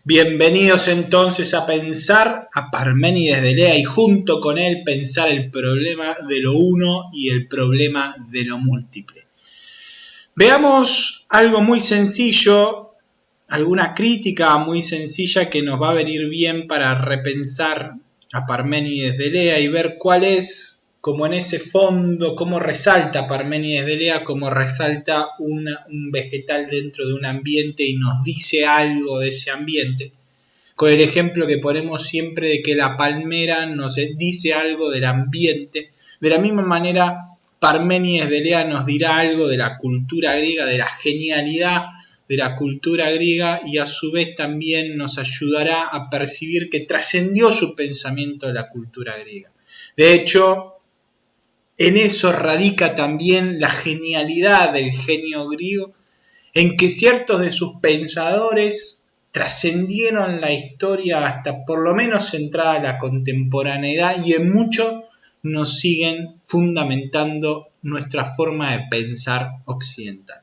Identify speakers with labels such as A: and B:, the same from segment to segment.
A: Bienvenidos entonces a pensar a Parménides de Elea y junto con él pensar el problema de lo uno y el problema de lo múltiple. Veamos algo muy sencillo, alguna crítica muy sencilla que nos va a venir bien para repensar a Parménides de Elea y ver cuál es, como en ese fondo, cómo resalta Parménides de Elea, cómo resalta un vegetal dentro de un ambiente y nos dice algo de ese ambiente. Con el ejemplo que ponemos siempre de que la palmera nos dice algo del ambiente. De la misma manera, Parménides de Elea nos dirá algo de la cultura griega, de la genialidad de la cultura griega, y a su vez también nos ayudará a percibir que trascendió su pensamiento de la cultura griega. De hecho, en eso radica también la genialidad del genio griego, en que ciertos de sus pensadores trascendieron la historia hasta por lo menos entrada a la contemporaneidad y en mucho nos siguen fundamentando nuestra forma de pensar occidental.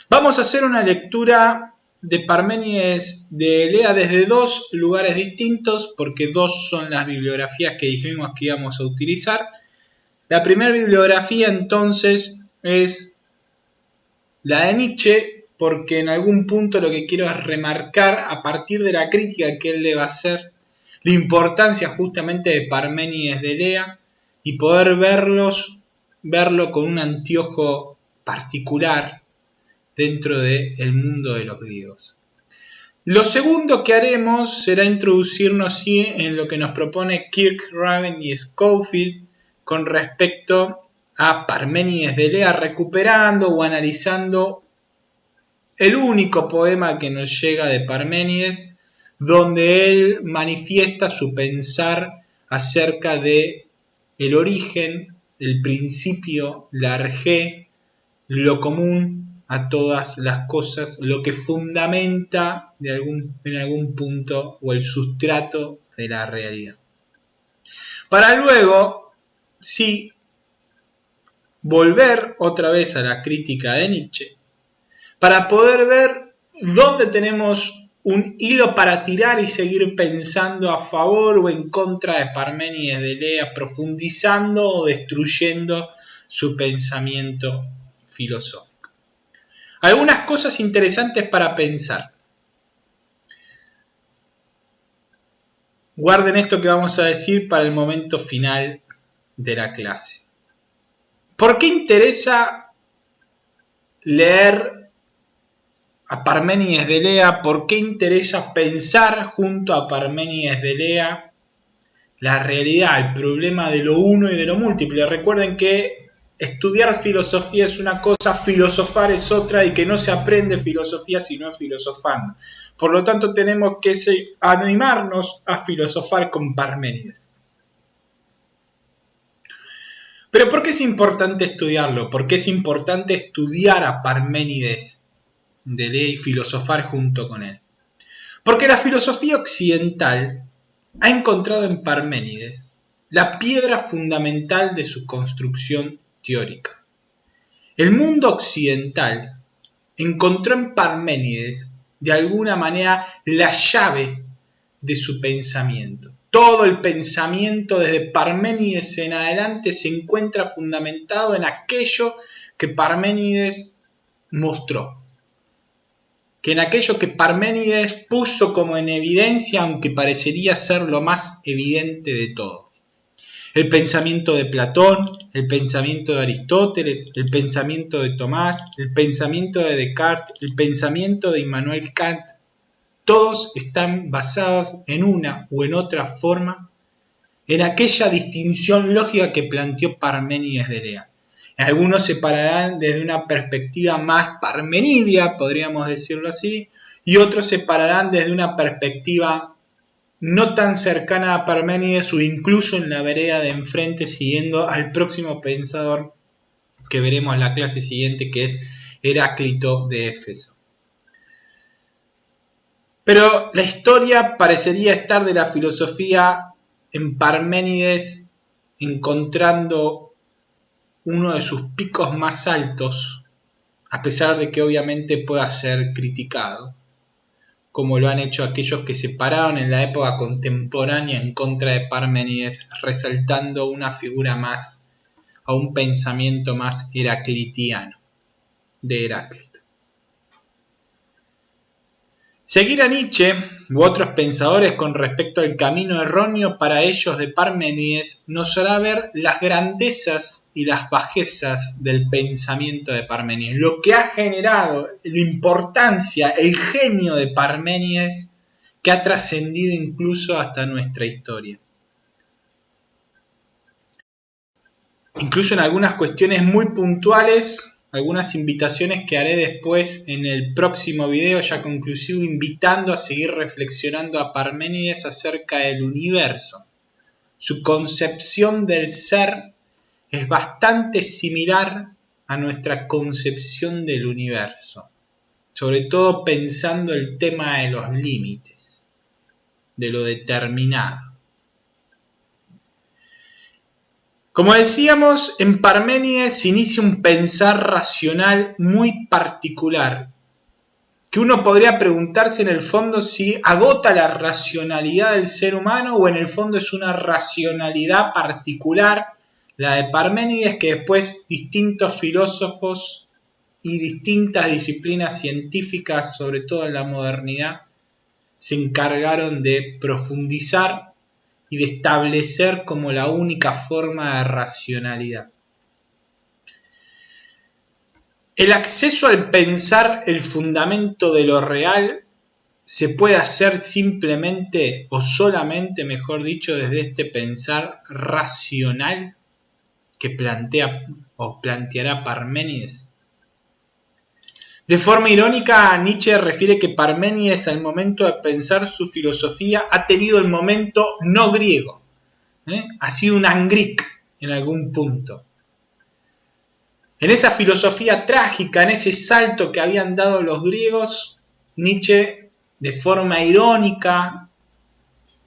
A: Vamos a hacer una lectura de Parménides de Elea desde dos lugares distintos, porque dos son las bibliografías que dijimos que íbamos a utilizar. La primera bibliografía entonces es la de Nietzsche, porque en algún punto lo que quiero es remarcar, a partir de la crítica que él le va a hacer, la importancia justamente de Parménides de Elea y poder verlo con un anteojo particular dentro del mundo de los griegos. Lo segundo que haremos será introducirnos en lo que nos propone Kirk, Raven y Schofield con respecto a Parménides de Elea, recuperando o analizando el único poema que nos llega de Parménides, donde él manifiesta su pensar acerca de el origen, el principio, la arjé, lo común a todas las cosas, lo que fundamenta en algún punto o el sustrato de la realidad. Para luego, sí, volver otra vez a la crítica de Nietzsche, para poder ver dónde tenemos un hilo para tirar y seguir pensando a favor o en contra de Parménides de Elea, profundizando o destruyendo su pensamiento filosófico. Algunas cosas interesantes para pensar. Guarden esto que vamos a decir para el momento final de la clase. ¿Por qué interesa leer a Parménides de Elea? ¿Por qué interesa pensar junto a Parménides de Elea la realidad, el problema de lo uno y de lo múltiple? Recuerden que estudiar filosofía es una cosa, filosofar es otra, y que no se aprende filosofía si no es filosofando. Por lo tanto, tenemos que animarnos a filosofar con Parménides. Pero ¿por qué es importante estudiarlo? ¿Por qué es importante estudiar a Parménides de Elea y filosofar junto con él? Porque la filosofía occidental ha encontrado en Parménides la piedra fundamental de su construcción teórica. El mundo occidental encontró en Parménides de alguna manera la llave de su pensamiento. Todo el pensamiento desde Parménides en adelante se encuentra fundamentado en aquello que Parménides mostró, que en aquello que Parménides puso como en evidencia, aunque parecería ser lo más evidente de todo. El pensamiento de Platón, el pensamiento de Aristóteles, el pensamiento de Tomás, el pensamiento de Descartes, el pensamiento de Immanuel Kant, todos están basados en una u en otra forma en aquella distinción lógica que planteó Parménides de Elea. Algunos se pararán desde una perspectiva más parmenidia, podríamos decirlo así, y otros se pararán desde una perspectiva no tan cercana a Parménides o incluso en la vereda de enfrente, siguiendo al próximo pensador que veremos en la clase siguiente, que es Heráclito de Éfeso. Pero la historia parecería estar de la filosofía en Parménides encontrando uno de sus picos más altos, a pesar de que obviamente pueda ser criticado, como lo han hecho aquellos que se pararon en la época contemporánea en contra de Parménides, resaltando una figura más o un pensamiento más heraclitiano de Heráclito. Seguir a Nietzsche u otros pensadores con respecto al camino erróneo para ellos de Parménides nos hará ver las grandezas y las bajezas del pensamiento de Parménides, lo que ha generado la importancia, el genio de Parménides que ha trascendido incluso hasta nuestra historia. Incluso en algunas cuestiones muy puntuales, algunas invitaciones que haré después en el próximo video ya conclusivo, invitando a seguir reflexionando a Parménides acerca del universo. Su concepción del ser es bastante similar a nuestra concepción del universo, sobre todo pensando el tema de los límites, de lo determinado. Como decíamos, en Parménides se inicia un pensar racional muy particular, que uno podría preguntarse en el fondo si agota la racionalidad del ser humano o en el fondo es una racionalidad particular, la de Parménides, que después distintos filósofos y distintas disciplinas científicas, sobre todo en la modernidad, se encargaron de profundizar y de establecer como la única forma de racionalidad. El acceso al pensar el fundamento de lo real se puede hacer simplemente o solamente, mejor dicho, desde este pensar racional que plantea o planteará Parménides. De forma irónica, Nietzsche refiere que Parménides al momento de pensar su filosofía ha tenido el momento no griego. Ha sido un angrik en algún punto. En esa filosofía trágica, en ese salto que habían dado los griegos, Nietzsche, de forma irónica,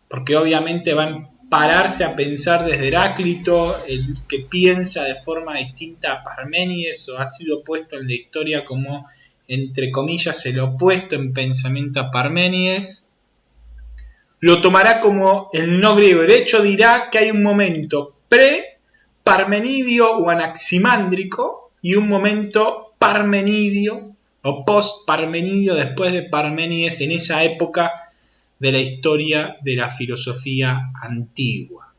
A: porque obviamente va a pararse a pensar desde Heráclito, el que piensa de forma distinta a Parménides, o ha sido puesto en la historia como, entre comillas, el opuesto en pensamiento a Parménides, lo tomará como el no griego. De hecho, dirá que hay un momento pre-parmenidio o anaximándrico y un momento parmenidio o post-parmenidio después de Parménides en esa época de la historia de la filosofía antigua.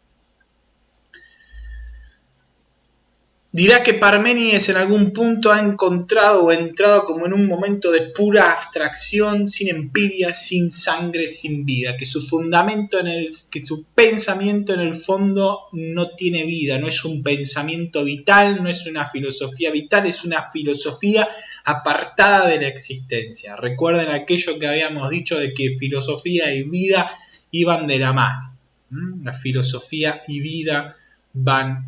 A: Dirá que Parménides en algún punto ha encontrado o entrado como en un momento de pura abstracción, sin empiria, sin sangre, sin vida, que su fundamento, que su pensamiento en el fondo no tiene vida, no es un pensamiento vital, no es una filosofía vital, es una filosofía apartada de la existencia. Recuerden aquello que habíamos dicho de que filosofía y vida iban de la mano. La filosofía y vida van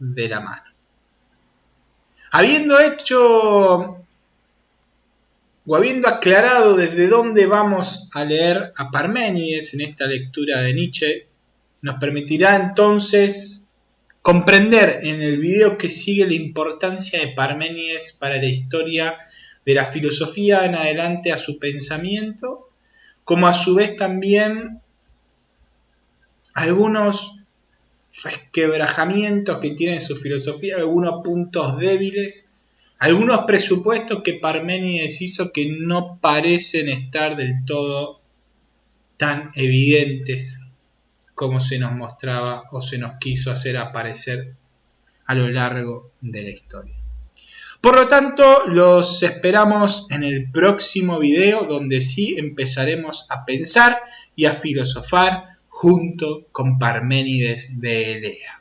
A: de la mano. Habiendo hecho o habiendo aclarado desde dónde vamos a leer a Parménides en esta lectura de Nietzsche, nos permitirá entonces comprender en el video que sigue la importancia de Parménides para la historia de la filosofía en adelante a su pensamiento, como a su vez también algunos resquebrajamientos que tiene su filosofía, algunos puntos débiles, algunos presupuestos que Parménides hizo que no parecen estar del todo tan evidentes como se nos mostraba o se nos quiso hacer aparecer a lo largo de la historia. Por lo tanto, los esperamos en el próximo video donde sí empezaremos a pensar y a filosofar junto con Parménides de Elea.